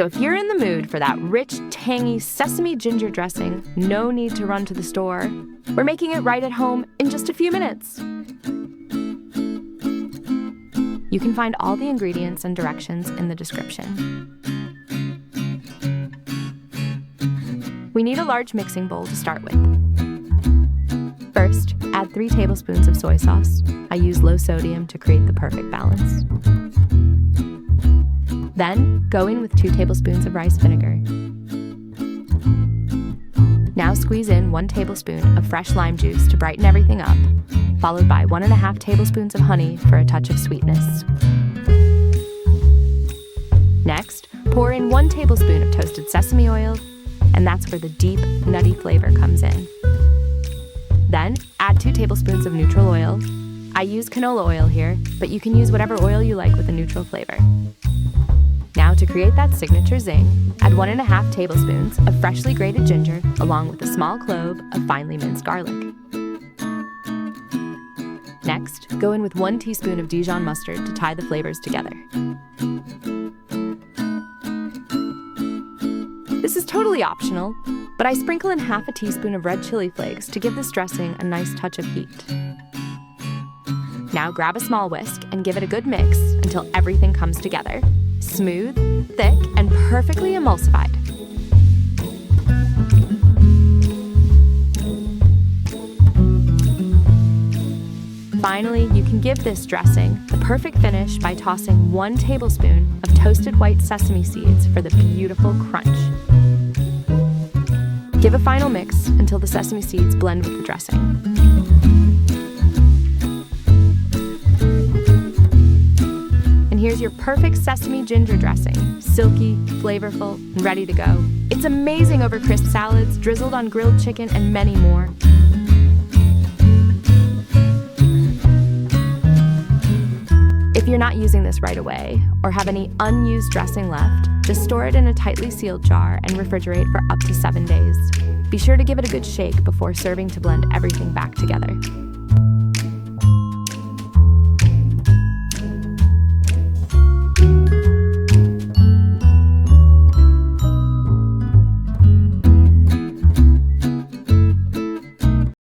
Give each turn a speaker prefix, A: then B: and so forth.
A: So if you're in the mood for that rich, tangy sesame ginger dressing, no need to run to the store. We're making it right at home in just a few minutes. You can find all the ingredients and directions in the description. We need a large mixing bowl to start with. First, add 3 tablespoons of soy sauce. I use low sodium to create the perfect balance. Then, go in with 2 tablespoons of rice vinegar. Now squeeze in 1 tablespoon of fresh lime juice to brighten everything up, followed by 1½ tablespoons of honey for a touch of sweetness. Next, pour in 1 tablespoon of toasted sesame oil, and that's where the deep, nutty flavor comes in. Then, add 2 tablespoons of neutral oil. I use canola oil here, but you can use whatever oil you like with a neutral flavor. Now, to create that signature zing, add 1½ tablespoons of freshly grated ginger along with a small clove of finely minced garlic. Next, go in with 1 teaspoon of Dijon mustard to tie the flavors together. This is totally optional, but I sprinkle in ½ teaspoon of red chili flakes to give this dressing a nice touch of heat. Now grab a small whisk and give it a good mix until everything comes together. Smooth, thick, and perfectly emulsified. Finally, you can give this dressing the perfect finish by tossing 1 tablespoon of toasted white sesame seeds for the beautiful crunch. Give a final mix until the sesame seeds blend with the dressing. Here's your perfect sesame ginger dressing, silky, flavorful, and ready to go. It's amazing over crisp salads, drizzled on grilled chicken, and many more. If you're not using this right away, or have any unused dressing left, just store it in a tightly sealed jar and refrigerate for up to 7 days. Be sure to give it a good shake before serving to blend everything back together.